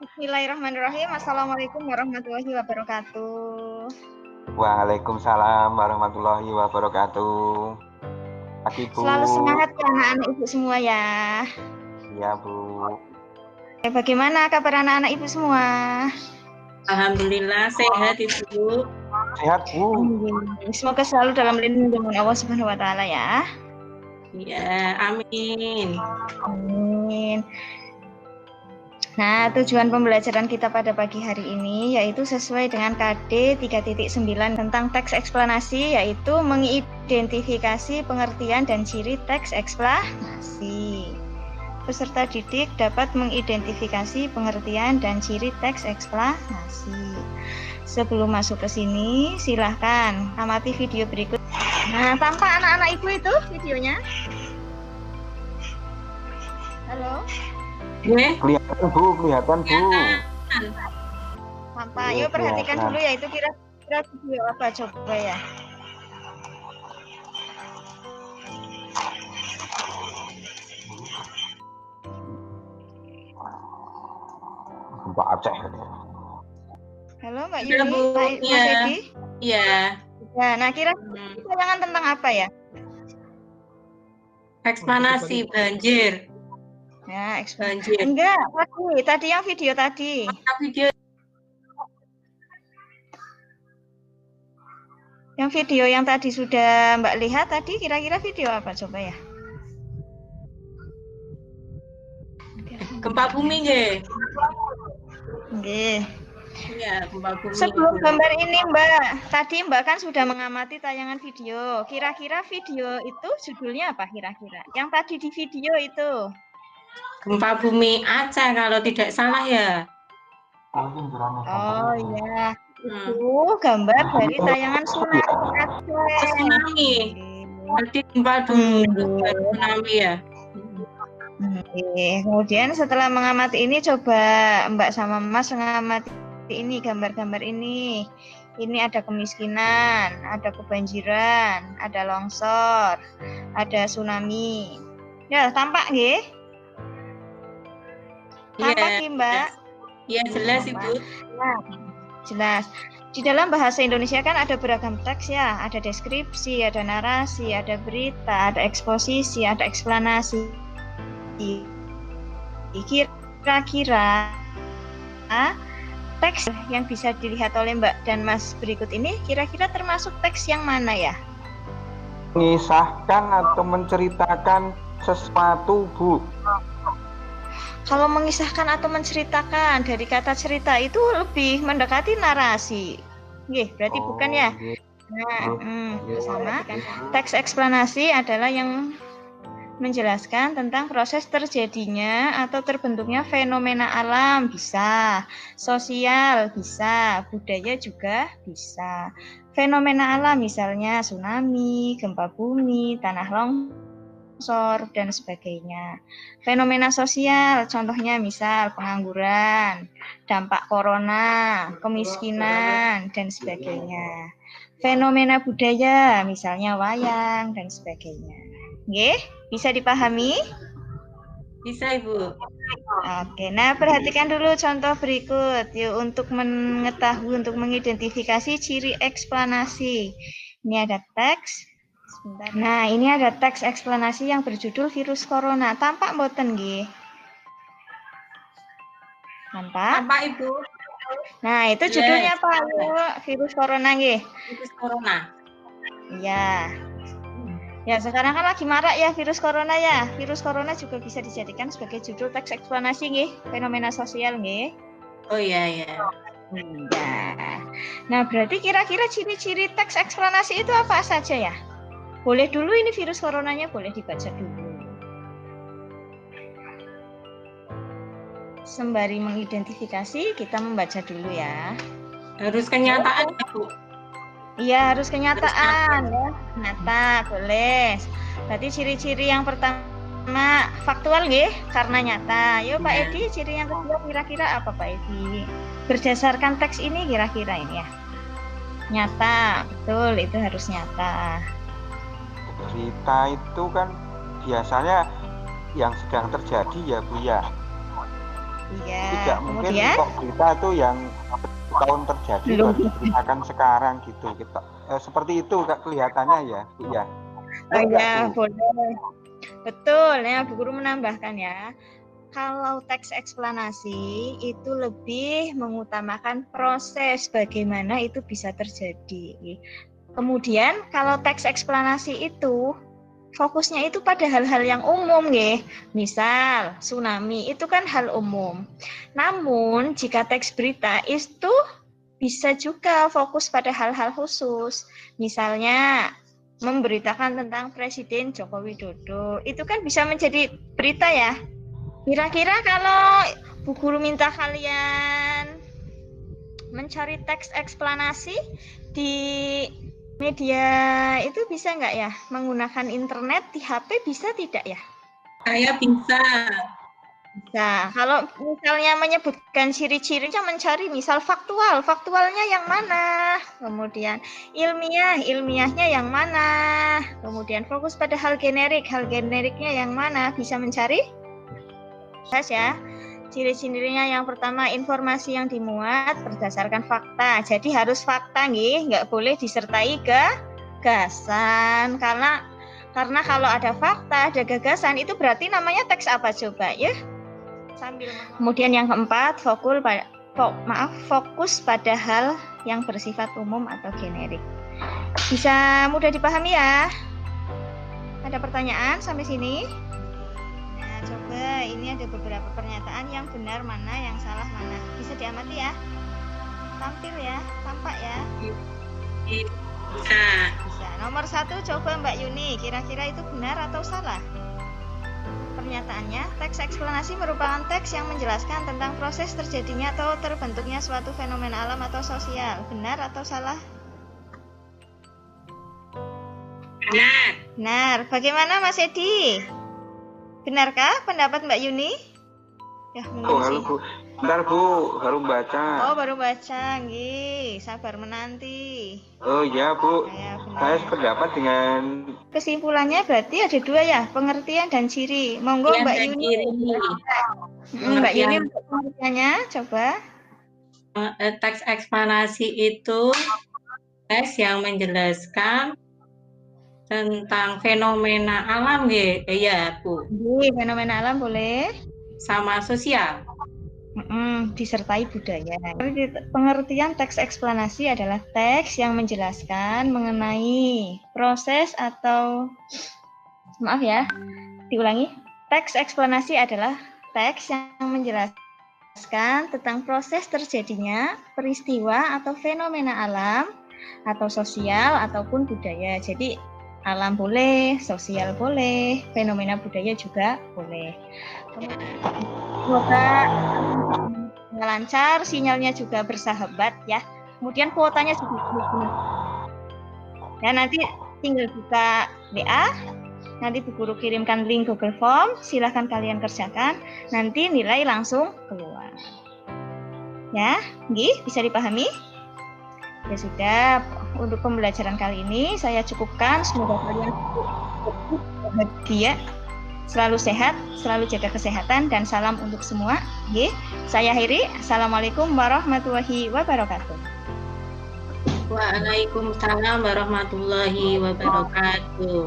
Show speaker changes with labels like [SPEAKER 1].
[SPEAKER 1] Bismillahirrahmanirrahim. Assalamualaikum warahmatullahi wabarakatuh.
[SPEAKER 2] Waalaikumsalam warahmatullahi wabarakatuh. Pagi, Bu.
[SPEAKER 1] Selalu semangat ya anak-anak ibu semua ya.
[SPEAKER 2] Iya, Bu.
[SPEAKER 1] Bagaimana kabar anak-anak ibu semua?
[SPEAKER 3] Alhamdulillah sehat Ibu.
[SPEAKER 2] Sehat, Bu.
[SPEAKER 1] Semoga selalu dalam lindungan Allah Subhanahu wa taala ya.
[SPEAKER 3] Ya, amin.
[SPEAKER 1] Amin. Nah, tujuan pembelajaran kita pada pagi hari ini yaitu sesuai dengan KD 3.9 tentang teks eksplanasi, yaitu mengidentifikasi pengertian dan ciri teks eksplanasi. Peserta didik dapat mengidentifikasi pengertian dan ciri teks eksplanasi. Sebelum masuk ke sini, silahkan amati video berikut. Nah, tampak anak-anak ibu itu videonya? Halo?
[SPEAKER 2] Kelihatan, Bu.
[SPEAKER 1] Tampak. Yuk perhatikan dulu ya, itu kira-kira video apa coba ya?
[SPEAKER 2] Mbak Aceh.
[SPEAKER 1] Halo Mbak
[SPEAKER 3] Ya,
[SPEAKER 1] Yuni,
[SPEAKER 3] Bu.
[SPEAKER 1] Mas
[SPEAKER 3] Ya.
[SPEAKER 1] Edi.
[SPEAKER 3] Iya.
[SPEAKER 1] Ya, nah kira-kira tayangan tentang apa ya?
[SPEAKER 3] Eksplanasi banjir.
[SPEAKER 1] Ya,
[SPEAKER 3] Banjir.
[SPEAKER 1] Enggak, tadi yang video tadi.
[SPEAKER 3] Video
[SPEAKER 1] Yang video yang tadi sudah Mbak lihat tadi, kira-kira video apa coba ya?
[SPEAKER 3] gempa bumi nggih.
[SPEAKER 1] Nggih.
[SPEAKER 3] Iya, gempa bumi.
[SPEAKER 1] Sebelum gambar ini Mbak, tadi Mbak kan sudah mengamati tayangan video. Kira-kira video itu judulnya apa kira-kira? Yang tadi di video itu.
[SPEAKER 3] Gempa bumi Aceh kalau tidak salah ya.
[SPEAKER 1] Oh iya. Itu gambar dari tayangan tsunami Aceh.
[SPEAKER 3] Tsunami. Berarti gempa bumi tsunami ya.
[SPEAKER 1] Kemudian setelah mengamati ini, coba Mbak sama Mas mengamati ini gambar-gambar ini. Ini ada kemiskinan, ada kebanjiran, ada longsor, ada tsunami. Ya, tampak nggih? Tampak nggih, Mbak?
[SPEAKER 3] Iya, jelas Ibu.
[SPEAKER 1] Nah, jelas. Di dalam bahasa Indonesia kan ada beragam teks ya, ada deskripsi, ada narasi, ada berita, ada eksposisi, ada eksplanasi. Kira-kira teks yang bisa dilihat oleh Mbak dan Mas berikut ini kira-kira termasuk teks yang mana ya?
[SPEAKER 2] Mengisahkan atau menceritakan sesuatu, Bu.
[SPEAKER 1] Kalau mengisahkan atau menceritakan, dari kata cerita itu lebih mendekati narasi. Nggih, berarti bukan ya? Nah, sama. Teks eksplanasi adalah yang menjelaskan tentang proses terjadinya atau terbentuknya fenomena alam, bisa sosial, bisa budaya juga bisa. Fenomena alam misalnya tsunami, gempa bumi, tanah longsor dan sebagainya. Fenomena sosial contohnya misal pengangguran, dampak corona, kemiskinan dan sebagainya. Fenomena budaya misalnya wayang dan sebagainya. Nggih, bisa dipahami?
[SPEAKER 3] Bisa Ibu.
[SPEAKER 1] Oke, nah perhatikan dulu contoh berikut yuk untuk mengetahui, untuk mengidentifikasi ciri eksplanasi. Ini ada teks. Sebentar. Nah, ini ada teks eksplanasi yang berjudul virus corona. Tampak mboten nggih? Tampak?
[SPEAKER 3] Tampak Ibu.
[SPEAKER 1] Nah, itu judulnya apa? Virus corona nggih.
[SPEAKER 3] Virus corona.
[SPEAKER 1] Iya. Ya, sekarang kan lagi marak ya virus corona ya. Virus corona juga bisa dijadikan sebagai judul teks eksplanasi nggih, fenomena sosial nggih.
[SPEAKER 3] Oh iya ya.
[SPEAKER 1] Iya. Nah, berarti kira-kira ciri-ciri teks eksplanasi itu apa saja ya? Boleh dulu ini virus coronanya boleh dibaca dulu. Sembari mengidentifikasi, kita membaca dulu ya.
[SPEAKER 3] Harus kenyataan ya, Bu.
[SPEAKER 1] Iya, harus kenyataan ya. Nyata, boleh. Berarti ciri-ciri yang pertama faktual nggih, karena nyata. Yuk Pak Edi, ciri yang kedua kira-kira apa Pak Edi? Berdasarkan teks ini kira-kira ini ya. Nyata, betul, itu harus nyata.
[SPEAKER 2] Berita itu kan biasanya yang sedang terjadi ya, Bu ya.
[SPEAKER 1] Iya.
[SPEAKER 2] Tidak mungkin
[SPEAKER 1] Kemudian
[SPEAKER 2] kok berita itu yang tahun terjadi
[SPEAKER 1] belum.
[SPEAKER 2] baru diberitakan sekarang gitu. Seperti itu Kak, kelihatannya ya, Bu ya.
[SPEAKER 1] Oh
[SPEAKER 2] Betul nggak,
[SPEAKER 1] ya,
[SPEAKER 2] Bu?
[SPEAKER 1] boleh. Betul, ya Bu Guru menambahkan ya. Kalau teks eksplanasi itu lebih mengutamakan proses bagaimana itu bisa terjadi. Kemudian kalau teks eksplanasi itu fokusnya itu pada hal-hal yang umum ya. Misal tsunami itu kan hal umum. Namun jika teks berita itu bisa juga fokus pada hal-hal khusus. Misalnya memberitakan tentang Presiden Joko Widodo. Itu kan bisa menjadi berita ya. Kira-kira kalau Bu Guru minta kalian mencari teks eksplanasi di media itu bisa nggak ya? Menggunakan internet di HP bisa tidak ya?
[SPEAKER 3] Saya bisa.
[SPEAKER 1] Nah, kalau misalnya menyebutkan ciri-cirinya mencari misal faktualnya yang mana? Kemudian ilmiahnya yang mana? Kemudian fokus pada hal generiknya yang mana? Bisa mencari? Jelas ya. Ciri-cirinya yang pertama informasi yang dimuat berdasarkan fakta. Jadi harus fakta nggak boleh disertai gagasan karena kalau ada fakta, ada gagasan itu berarti namanya teks apa coba ya? Kemudian yang keempat, fokus pada hal yang bersifat umum atau generik. Bisa mudah dipahami ya? Ada pertanyaan sampai sini? Nah, coba ini ada beberapa pernyataan yang benar mana, yang salah mana. Bisa diamati ya? Tampil ya, tampak ya?
[SPEAKER 3] Bisa.
[SPEAKER 1] Bisa. Nomor 1 coba Mbak Yuni, kira-kira itu benar atau salah? Pernyataannya, teks eksplanasi merupakan teks yang menjelaskan tentang proses terjadinya atau terbentuknya suatu fenomena alam atau sosial. Benar atau salah?
[SPEAKER 3] Benar.
[SPEAKER 1] Benar. Bagaimana Mas Edi? Benarkah pendapat Mbak Yuni? Ya,
[SPEAKER 2] Oh, halo Bu. Bentar Bu, baru baca.
[SPEAKER 1] Oh, baru baca, nggih. Sabar menanti.
[SPEAKER 2] Oh iya Bu,
[SPEAKER 1] Ya, benar.
[SPEAKER 2] saya sependapat dengan
[SPEAKER 1] Kesimpulannya berarti ada dua ya, pengertian dan ciri. Monggo Mbak Yuni. Mbak Yuni untuk pengertiannya, coba.
[SPEAKER 3] Teks eksplanasi itu teks yang menjelaskan tentang fenomena alam ya Bu,
[SPEAKER 1] Fenomena alam boleh.
[SPEAKER 3] sama sosial.
[SPEAKER 1] Disertai budaya. Pengertian teks eksplanasi adalah teks yang menjelaskan mengenai proses atau diulangi. Teks eksplanasi adalah teks yang menjelaskan tentang proses terjadinya peristiwa atau fenomena alam atau sosial ataupun budaya. Jadi alam boleh, sosial boleh, fenomena budaya juga boleh. Semoga lancar, sinyalnya juga bersahabat ya. Kemudian kuotanya juga ya, nanti tinggal buka WA, nanti Bu Guru kirimkan link Google Form, silahkan kalian kerjakan, nanti nilai langsung keluar. Ya, nggih, bisa dipahami? Ya sudah, untuk pembelajaran kali ini saya cukupkan. Semoga kalian bahagia, selalu sehat, selalu jaga kesehatan, dan salam untuk semua. Nggih, saya akhiri. Assalamualaikum warahmatullahi wabarakatuh.
[SPEAKER 3] Waalaikumsalam warahmatullahi wabarakatuh.